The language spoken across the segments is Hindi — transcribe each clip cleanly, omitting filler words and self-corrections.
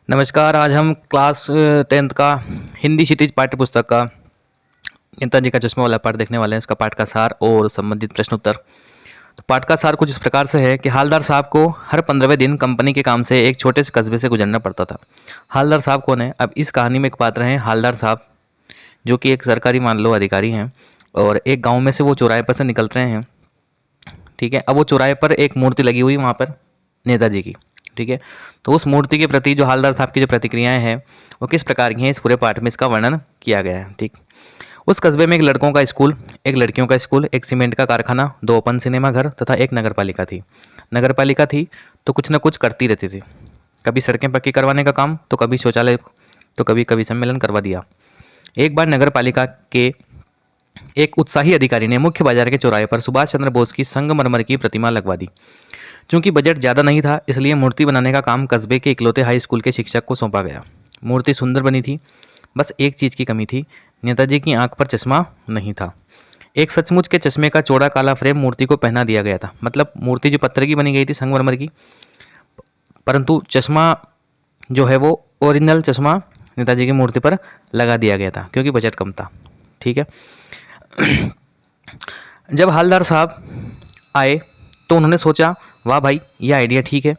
नमस्कार। आज हम क्लास 10th का हिंदी क्षितिज पाठ्य पुस्तक का नेताजी का चश्मा वाला पाठ देखने वाले हैं। इसका पाठ का सार और संबंधित प्रश्न उत्तर। तो पाठ का सार कुछ इस प्रकार से है कि हालदार साहब को हर 15वें दिन कंपनी के काम से एक छोटे से कस्बे से गुजरना पड़ता था। हालदार साहब कौन है? अब इस कहानी में एक पात्र हैं हालदार साहब, जो कि एक सरकारी मान लो अधिकारी हैं, और एक गाँव में से वो चौराहे पर से निकल रहे हैं। ठीक है। अब वो चौराहे पर एक मूर्ति लगी हुई वहाँ पर नेताजी की। ठीक है। तो उस मूर्ति के प्रति जो हालदार साहब की जो प्रतिक्रियाएं हैं वो किस प्रकार की हैं, इस पूरे पाठ में इसका वर्णन किया गया है। ठीक। उस कस्बे में एक लड़कों का स्कूल, एक लड़कियों का स्कूल, एक सीमेंट का कारखाना, 2 ओपन सिनेमा घर तथा एक नगरपालिका थी। नगरपालिका थी तो कुछ न कुछ करती रहती थी। कभी सड़कें पक्की करवाने का काम, तो कभी शौचालय, तो कभी कवि सम्मेलन करवा दिया। एक बार नगरपालिका के एक उत्साही अधिकारी ने मुख्य बाजार के चौराहे पर सुभाष चंद्र बोस की संगमरमर की प्रतिमा लगवा दी। चूंकि बजट ज़्यादा नहीं था, इसलिए मूर्ति बनाने का काम कस्बे के इकलौते हाई स्कूल के शिक्षक को सौंपा गया। मूर्ति सुंदर बनी थी, बस एक चीज़ की कमी थी, नेताजी की आंख पर चश्मा नहीं था। एक सचमुच के चश्मे का चौड़ा काला फ्रेम मूर्ति को पहना दिया गया था। मतलब मूर्ति जो पत्थर की बनी गई थी, संगमरमर की, परंतु चश्मा जो है वो ओरिजिनल चश्मा नेताजी की मूर्ति पर लगा दिया गया था, क्योंकि बजट कम था। ठीक है। जब हालदार साहब आए तो उन्होंने सोचा, वाह भाई, यह आइडिया ठीक है,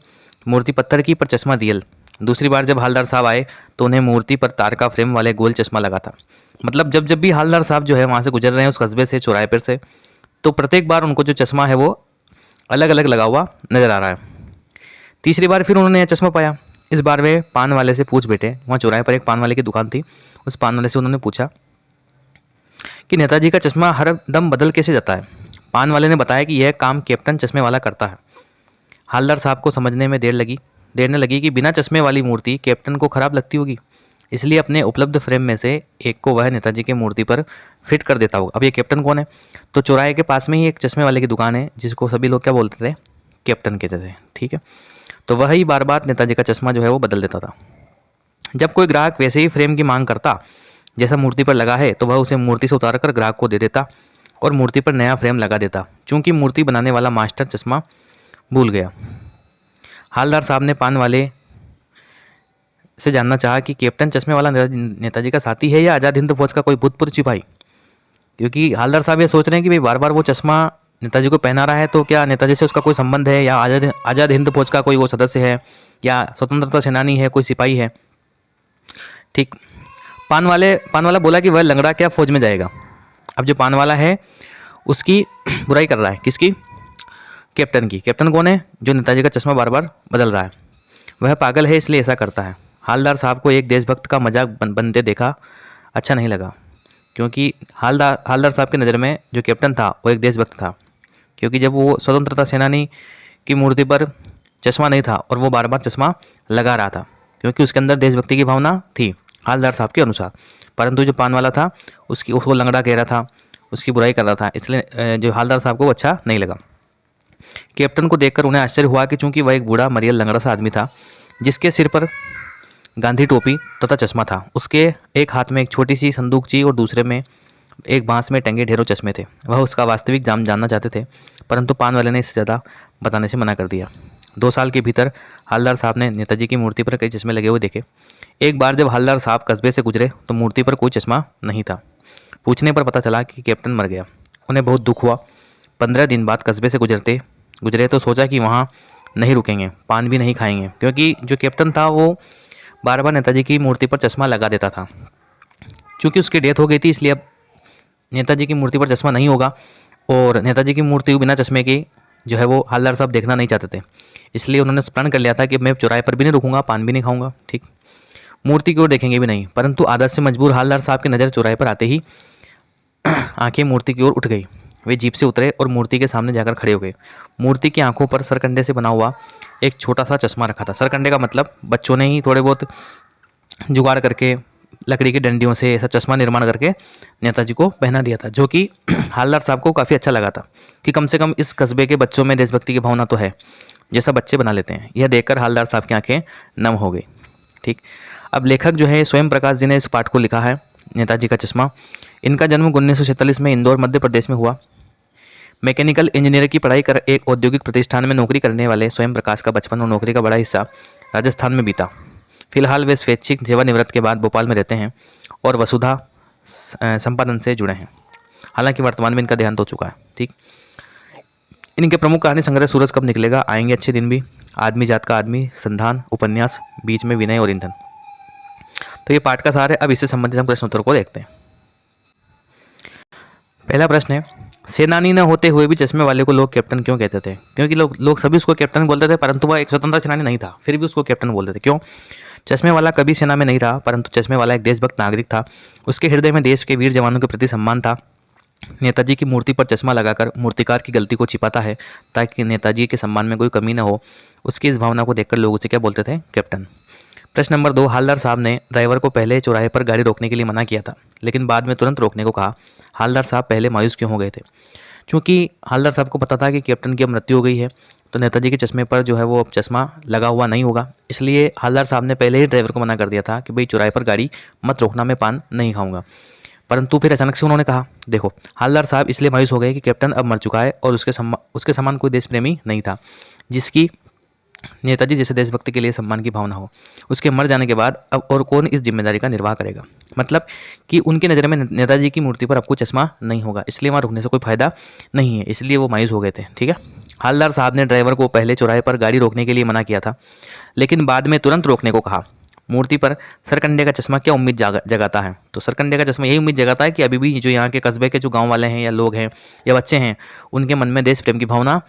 मूर्ति पत्थर की पर चश्मा रियल। दूसरी बार जब हालदार साहब आए तो उन्हें मूर्ति पर तार का फ्रेम वाले गोल चश्मा लगा था। मतलब जब जब भी हालदार साहब जो है वहाँ से गुजर रहे हैं उस कस्बे से, चौराहे पर से, तो प्रत्येक बार उनको जो चश्मा है वो अलग अलग लगा हुआ नजर आ रहा है। तीसरी बार फिर उन्होंने यह चश्मा पाया। इस बार वे पान वाले से पूछ बैठे। वहाँ चौराहे पर एक पान वाले की दुकान थी। उस पान वाले से उन्होंने पूछा कि नेताजी का चश्मा हर दम बदल कैसे जाता है। पान वाले ने बताया कि यह काम कैप्टन चश्मे वाला करता है। हालदार साहब को समझने में देर न लगी कि बिना चश्मे वाली मूर्ति कैप्टन को खराब लगती होगी, इसलिए अपने उपलब्ध फ्रेम में से एक को वह नेताजी की मूर्ति पर फिट कर देता होगा। अब ये कैप्टन कौन है? तो चौराहे के पास में ही एक चश्मे वाले की दुकान है, जिसको सभी लोग क्या बोलते थे? कैप्टन कहते थे। ठीक है। तो वही बार बार नेताजी का चश्मा जो है वो बदल देता था। जब कोई ग्राहक वैसे ही फ्रेम की मांग करता जैसा मूर्ति पर लगा है, तो वह उसे मूर्ति से उतार कर ग्राहक को दे देता और मूर्ति पर नया फ्रेम लगा देता। चूंकि मूर्ति बनाने वाला मास्टर चश्मा भूल गया। हालदार साहब ने पान वाले से जानना चाहा कि कैप्टन चश्मे वाला नेताजी का साथी है या आज़ाद हिंद फौज का कोई भूतपूर्व सिपाही। क्योंकि हालदार साहब ये सोच रहे हैं कि भाई बार बार वो चश्मा नेताजी को पहना रहा है, तो क्या नेताजी से उसका कोई संबंध है, या आज़ाद हिंद फौज का कोई वो सदस्य है, या स्वतंत्रता सेनानी है, कोई सिपाही है। ठीक। पान वाला बोला कि वह लंगड़ा क्या फौज में जाएगा। अब जो पान वाला है उसकी बुराई कर रहा है। किसकी? कैप्टन की। कैप्टन कौन है? जो नेताजी का चश्मा बार बार बदल रहा है। वह पागल है, इसलिए ऐसा करता है। हालदार साहब को एक देशभक्त का मजाक बनते देखा अच्छा नहीं लगा, क्योंकि हालदार साहब की नज़र में जो कैप्टन था वो एक देशभक्त था। क्योंकि जब वो स्वतंत्रता सेनानी की मूर्ति पर चश्मा नहीं था और वो बार बार चश्मा लगा रहा था, क्योंकि उसके अंदर देशभक्ति की भावना थी हालदार साहब के अनुसार। परंतु जो पान वाला था उसको लंगड़ा कह रहा था, उसकी बुराई कर रहा था, इसलिए जो हालदार साहब को वो अच्छा नहीं लगा। कैप्टन को देखकर उन्हें आश्चर्य हुआ कि चूंकि वह एक बूढ़ा मरियल लंगड़ा सा आदमी था, जिसके सिर पर गांधी टोपी तथा चश्मा था। उसके एक हाथ में एक छोटी सी संदूकची और दूसरे में एक बांस में टंगे ढेरों चश्मे थे। वह उसका वास्तविक नाम जानना चाहते थे, परंतु पान वाले ने इससे ज़्यादा बताने से मना कर दिया। 2 साल के भीतर हालदार साहब ने नेताजी की मूर्ति पर कई चश्मे लगे हुए देखे। एक बार जब हालदार साहब कस्बे से गुजरे तो मूर्ति पर कोई चश्मा नहीं था। पूछने पर पता चला कि कैप्टन मर गया। उन्हें बहुत दुख हुआ। 15 दिन बाद कस्बे से गुजरे तो सोचा कि वहाँ नहीं रुकेंगे, पान भी नहीं खाएंगे, क्योंकि जो कैप्टन था वो बार बार नेताजी की मूर्ति पर चश्मा लगा देता था। चूँकि उसकी डेथ हो गई थी, इसलिए अब नेताजी की मूर्ति पर चश्मा नहीं होगा, और नेताजी की मूर्ति बिना चश्मे की जो है वो हालदार साहब देखना नहीं चाहते थे। इसलिए उन्होंने प्रण कर लिया था कि मैं चौराहे पर भी नहीं रुकूंगा, पान भी नहीं खाऊंगा। ठीक। मूर्ति की ओर देखेंगे भी नहीं। परंतु आदत से मजबूर हालदार साहब की नज़र चौराहे पर आते ही आंखें मूर्ति की ओर उठ गई। वे जीप से उतरे और मूर्ति के सामने जाकर खड़े हो गए। मूर्ति की आंखों पर सरकंडे से बना हुआ एक छोटा सा चश्मा रखा था। सरकंडे का मतलब बच्चों ने ही थोड़े बहुत जुगाड़ करके लकड़ी की डंडियों से ऐसा चश्मा निर्माण करके नेताजी को पहना दिया था, जो कि हालदार साहब को काफ़ी अच्छा लगा था कि कम से कम इस कस्बे के बच्चों में देशभक्ति की भावना तो है, जैसा बच्चे बना लेते हैं। यह देखकर हालदार साहब की आंखें नम हो गई। ठीक। अब लेखक जो है स्वयं प्रकाश जी ने इस पाठ को लिखा है, नेताजी का चश्मा। इनका जन्म 1946 में इंदौर मध्य प्रदेश में हुआ। मैकेनिकल इंजीनियर की पढ़ाई कर एक औद्योगिक प्रतिष्ठान में नौकरी करने वाले स्वयं प्रकाश का बचपन और नौकरी का बड़ा हिस्सा राजस्थान में बीता। फिलहाल वे स्वैच्छिक सेवानिवृत्त के बाद भोपाल में रहते हैं और वसुधा संपादन से जुड़े हैं। हालांकि वर्तमान में इनका देहांत हो चुका है। ठीक, इनके प्रमुख कहानी संग्रह सूरज कब निकलेगा, आएंगे अच्छे दिन भी, आदमी जात का आदमी, संधान, उपन्यास, बीच में विनय और ईंधन। तो ये पाठ का सार है। अब इससे संबंधित हम प्रश्न उत्तर को देखते हैं। पहला प्रश्न है, सेनानी न होते हुए भी चश्मे वाले को लोग कैप्टन क्यों कहते थे? क्योंकि लोग सभी उसको कैप्टन बोलते थे, परंतु वह एक स्वतंत्र सेनानी नहीं था, फिर भी उसको कैप्टन बोलते थे। क्यों? चश्मे वाला कभी सेना में नहीं रहा, परंतु चश्मे वाला एक देशभक्त नागरिक था। उसके हृदय में देश के वीर जवानों के प्रति सम्मान था। नेताजी की मूर्ति पर चश्मा लगाकर मूर्तिकार की गलती को छिपाता है ताकि नेताजी के सम्मान में कोई कमी न हो। उसकी इस भावना को देखकर लोग उसे क्या बोलते थे? कैप्टन। प्रश्न नंबर 2, हालदार साहब ने ड्राइवर को पहले चौराहे पर गाड़ी रोकने के लिए मना किया था, लेकिन बाद में तुरंत रोकने को कहा। हालदार साहब पहले मायूस क्यों हो गए थे? क्योंकि हालदार साहब को पता था कि कैप्टन की अब मृत्यु हो गई है, तो नेताजी के चश्मे पर जो है वो अब चश्मा लगा हुआ नहीं होगा। इसलिए हालदार साहब ने पहले ही ड्राइवर को मना कर दिया था कि भाई चौराहे पर गाड़ी मत रोकना, मैं पान नहीं खाऊंगा। परंतु फिर अचानक से उन्होंने कहा। देखो, हालदार साहब इसलिए मायूस हो गए कि कैप्टन अब मर चुका है और उसके समान कोई देश प्रेमी नहीं था जिसकी नेताजी जैसे देशभक्ति के लिए सम्मान की भावना हो। उसके मर जाने के बाद अब और कौन इस जिम्मेदारी का निर्वाह करेगा? मतलब कि उनकी नज़र में नेताजी की मूर्ति पर आपको चश्मा नहीं होगा, इसलिए वहाँ रुकने से कोई फायदा नहीं है, इसलिए वो मायूस हो गए थे। ठीक है, हालदार साहब ने ड्राइवर को पहले चौराहे पर गाड़ी रोकने के लिए मना किया था, लेकिन बाद में तुरंत रोकने को कहा। मूर्ति पर सरकंडे का चश्मा क्या उम्मीद जगाता है? तो सरकंडे का चश्मा यही उम्मीद जगाता है कि अभी भी जो यहाँ के कस्बे के जो गाँव वाले हैं या लोग हैं या बच्चे हैं, उनके मन में देश प्रेम की भावना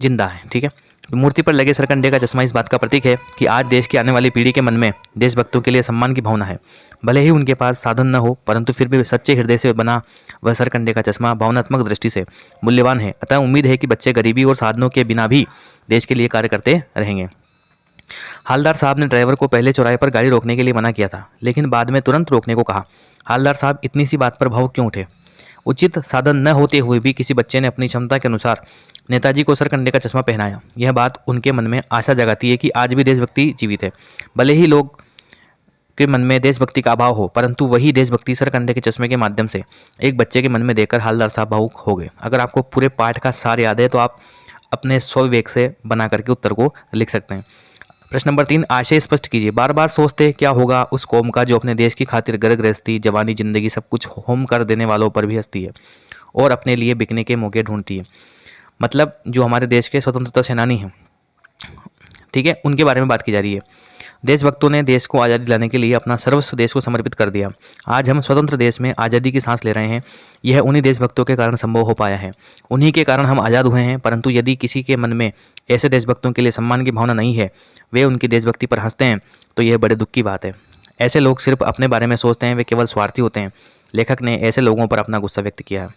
जिंदा है। ठीक है, मूर्ति पर लगे सरकंडे का चश्मा इस बात का प्रतीक है कि आज देश की आने वाली पीढ़ी के मन में देशभक्तों के लिए सम्मान की भावना है। भले ही उनके पास साधन न हो, परंतु फिर भी सच्चे हृदय से बना वह सरकंडे का चश्मा भावनात्मक दृष्टि से मूल्यवान है। अतः उम्मीद है कि बच्चे गरीबी और साधनों के बिना भी देश के लिए कार्य करते रहेंगे। हालदार साहब ने ड्राइवर को पहले चौराहे पर गाड़ी रोकने के लिए मना किया था, लेकिन बाद में तुरंत रोकने को कहा। हालदार साहब इतनी सी बात पर भावुक क्यों उठे? उचित साधन न होते हुए भी किसी बच्चे ने अपनी क्षमता के अनुसार नेताजी को सरकंडे का चश्मा पहनाया। यह बात उनके मन में आशा जगाती है कि आज भी देशभक्ति जीवित है। भले ही लोग के मन में देशभक्ति का अभाव हो, परंतु वही देशभक्ति सरकंडे के चश्मे के माध्यम से एक बच्चे के मन में देखकर हालदार साहब भावुक हो गए। अगर आपको पूरे पाठ का सार याद है तो आप अपने स्वविवेक से बना करके उत्तर को लिख सकते हैं। प्रश्न नंबर 3, आशय स्पष्ट कीजिए। बार बार सोचते क्या होगा उस कौम का जो अपने देश की खातिर घर गृहस्थी, जवानी, जिंदगी सब कुछ होम कर देने वालों पर भी हंसती है और अपने लिए बिकने के मौके ढूंढती है। मतलब जो हमारे देश के स्वतंत्रता सेनानी हैं, ठीक है, उनके बारे में बात की जा रही है। देशभक्तों ने देश को आज़ादी दिलाने के लिए अपना सर्वस्व देश को समर्पित कर दिया। आज हम स्वतंत्र देश में आज़ादी की सांस ले रहे हैं। यह उन्हीं देशभक्तों के कारण संभव हो पाया है। उन्हीं के कारण हम आज़ाद हुए हैं। परंतु यदि किसी के मन में ऐसे देशभक्तों के लिए सम्मान की भावना नहीं है, वे उनकी देशभक्ति पर हंसते हैं, तो यह बड़े दुख की बात है। ऐसे लोग सिर्फ अपने बारे में सोचते हैं, वे केवल स्वार्थी होते हैं। लेखक ने ऐसे लोगों पर अपना गुस्सा व्यक्त किया है।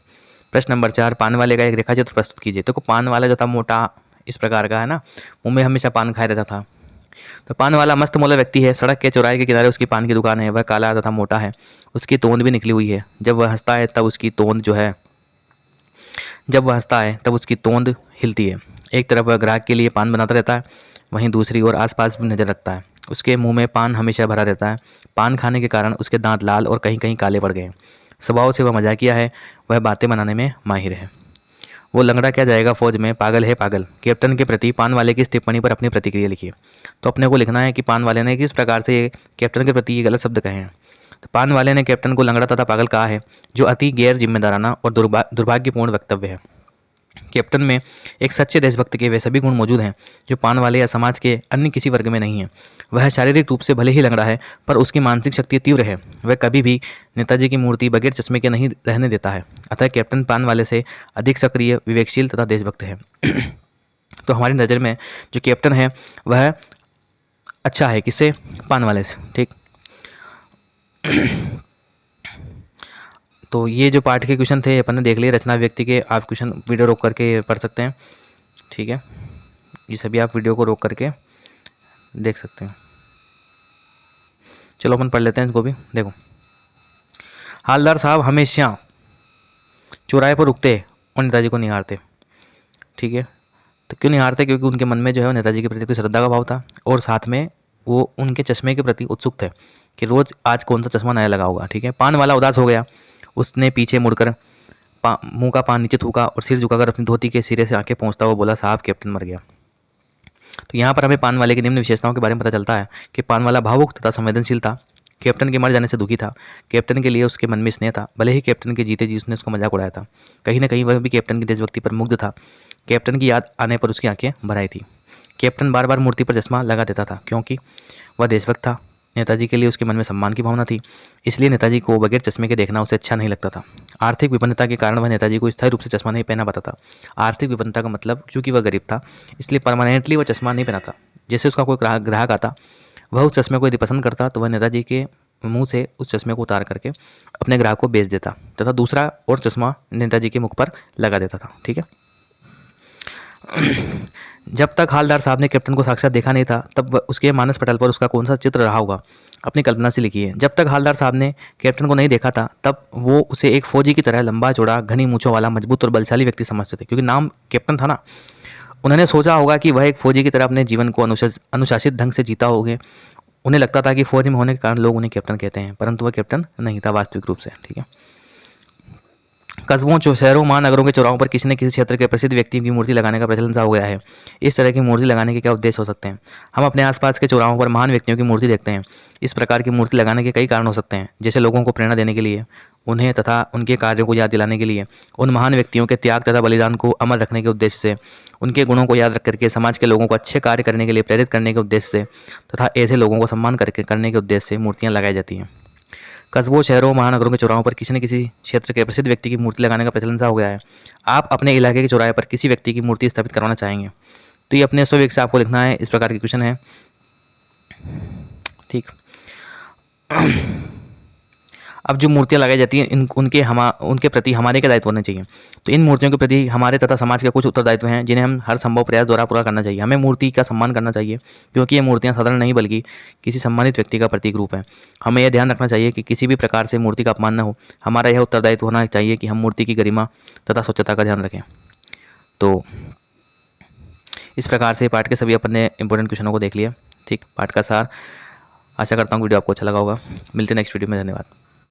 प्रश्न नंबर 4, पान वाले का एक रेखाचित्र प्रस्तुत कीजिए। देखो, पान वाला जो था मोटा इस प्रकार का है ना, मुंह में हमेशा पान खाए रहता था। तो पान वाला मस्त मौला व्यक्ति है। सड़क के चौराहे के किनारे उसकी पान की दुकान है। वह काला तथा मोटा है। उसकी तोंद भी निकली हुई है। जब वह हंसता है तब उसकी तोंद हिलती है। एक तरफ वह ग्राहक के लिए पान बनाता रहता है, वहीं दूसरी ओर आसपास भी नजर रखता है। उसके मुंह में पान हमेशा भरा रहता है। पान खाने के कारण उसके दांत लाल और कहीं कहीं काले पड़ गए हैं। स्वभाव से वह मजाकिया है। वह बातें बनाने में माहिर है। वो लंगड़ा क्या जाएगा फौज में, पागल है पागल। कैप्टन के प्रति पान वाले की इस टिप्पणी पर अपनी प्रतिक्रिया लिखिए। तो अपने को लिखना है कि पान वाले ने किस प्रकार से कैप्टन के प्रति ये गलत शब्द कहे हैं। तो पान वाले ने कैप्टन को लंगड़ा तथा पागल कहा है, जो अति गैर जिम्मेदाराना और दुर्भाग्यपूर्ण वक्तव्य है। कैप्टन में एक सच्चे देशभक्त के वे सभी गुण मौजूद हैं जो पान वाले या समाज के अन्य किसी वर्ग में नहीं है। वह शारीरिक रूप से भले ही लंगड़ा है, पर उसकी मानसिक शक्ति तीव्र है। वह कभी भी नेताजी की मूर्ति बगैर चश्मे के नहीं रहने देता है। अतः कैप्टन पान वाले से अधिक सक्रिय, विवेकशील तथा देशभक्त है। तो हमारी नज़र में जो कैप्टन है वह अच्छा है, किससे? पान वाले से। ठीक, तो ये जो पाठ के क्वेश्चन थे अपन ने देख लिए। रचना व्यक्ति के आप क्वेश्चन वीडियो रोक करके पढ़ सकते हैं। ठीक है, ये सभी आप वीडियो को रोक करके देख सकते हैं। चलो अपन पढ़ लेते हैं इसको भी। देखो, हालदार साहब हमेशा चौराहे पर रुकते और नेताजी को निहारते। ठीक है, तो क्यों निहारते? क्योंकि उनके मन में जो है नेताजी के प्रति श्रद्धा का भाव था और साथ में वो उनके चश्मे के प्रति उत्सुक थे कि रोज आज कौन सा चश्मा नया लगा होगा। ठीक है, पान वाला उदास हो गया। उसने पीछे मुड़कर मुंह का पान नीचे थूका और सिर झुकाकर अपनी धोती के सिरे से आंखें पहुंचता हुआ बोला, साहब कैप्टन मर गया। तो यहाँ पर हमें पान वाले की निम्न विशेषताओं के बारे में पता चलता है कि पान वाला भावुक तथा संवेदनशील था, कैप्टन के मर जाने से दुखी था, कैप्टन के लिए उसके मन में स्नेह था, भले ही कैप्टन के जीते जी उसने उसका मजाक उड़ाया था, कहीं ना कहीं वह भी कैप्टन की देशभक्ति पर मुग्ध था, कैप्टन की याद आने पर उसकी आंखें भर आई थी। कैप्टन बार बार मूर्ति पर चश्मा लगा देता था क्योंकि वह देशभक्त था। नेताजी के लिए उसके मन में सम्मान की भावना थी, इसलिए नेताजी को बगैर चश्मे के देखना उसे अच्छा नहीं लगता था। आर्थिक विपन्नता के कारण वह नेताजी को स्थायी रूप से चश्मा नहीं पहना पाता था। आर्थिक विपन्नता का मतलब क्योंकि वह गरीब था इसलिए परमानेंटली वह चश्मा नहीं पहनाता। जैसे उसका कोई ग्राहक आता, वह उस चश्मे को यदि पसंद करता तो वह नेताजी के मुंह से उस चश्मे को उतार करके अपने ग्राहक को बेच देता तथा दूसरा और चश्मा नेताजी के मुख पर लगा देता था। ठीक है। जब तक हालदार साहब ने कैप्टन को साक्षात देखा नहीं था तब उसके मानस पटल पर उसका कौन सा चित्र रहा होगा, अपनी कल्पना से लिखिए। जब तक हालदार साहब ने कैप्टन को नहीं देखा था तब वो उसे एक फौजी की तरह लंबा चौड़ा घनी मूंछों वाला मजबूत और बलशाली व्यक्ति समझते थे, क्योंकि नाम कैप्टन था ना। उन्होंने सोचा होगा कि वह एक फौजी की तरह अपने जीवन को अनुशासित ढंग से जीता होगा। उन्हें लगता था कि फौज में होने के कारण लोग उन्हें कैप्टन कहते हैं, परंतु वह कैप्टन नहीं था वास्तविक रूप से। ठीक है। कस्बों, शहरों, महानगरों के चौराहों पर किसी न किसी क्षेत्र के प्रसिद्ध व्यक्ति की मूर्ति लगाने का प्रचलन सा हो गया है। इस तरह की मूर्ति लगाने के क्या उद्देश्य हो सकते हैं? हम अपने आसपास के चौराहों पर महान व्यक्तियों की मूर्ति देखते हैं। इस प्रकार की मूर्ति लगाने के कई कारण हो सकते हैं, जैसे लोगों को प्रेरणा देने के लिए, उन्हें तथा उनके कार्यों को याद दिलाने के लिए, उन महान व्यक्तियों के त्याग तथा बलिदान को अमर रखने के उद्देश्य से, उनके गुणों को याद रख करके समाज के लोगों को अच्छे कार्य करने के लिए प्रेरित करने के उद्देश्य से तथा ऐसे लोगों को सम्मान करने के उद्देश्य से मूर्तियाँ लगाई जाती हैं। कस्बों, शहरों, महानगरों के चौराहों पर किसी न किसी क्षेत्र के प्रसिद्ध व्यक्ति की मूर्ति लगाने का प्रचलन सा हो गया है। आप अपने इलाके के चौराहे पर किसी व्यक्ति की मूर्ति स्थापित करवाना चाहेंगे तो ये अपने स्वविवेक से आपको लिखना है। इस प्रकार के क्वेश्चन है। ठीक। अब जो मूर्तियाँ लगाई जाती हैं उनके प्रति हमारे क्या दायित्व होने चाहिए? तो इन मूर्तियों के प्रति हमारे तथा समाज के कुछ उत्तरदायित्व हैं जिन्हें हम हर संभव प्रयास द्वारा पूरा करना चाहिए। हमें मूर्ति का सम्मान करना चाहिए क्योंकि ये मूर्तियाँ साधारण नहीं बल्कि किसी सम्मानित व्यक्ति का प्रतीक रूप है। हमें यह ध्यान रखना चाहिए कि किसी भी प्रकार से मूर्ति का अपमान न हो। हमारा यह उत्तरदायित्व होना चाहिए कि हम मूर्ति की गरिमा तथा स्वच्छता का ध्यान रखें। तो इस प्रकार से पाठ के सभी अपन ने इंपॉर्टेंट क्वेश्चनों को देख लिया। ठीक, पाठ का सार। आशा करता हूँ वीडियो आपको अच्छा लगा होगा। मिलते हैं नेक्स्ट वीडियो में। धन्यवाद।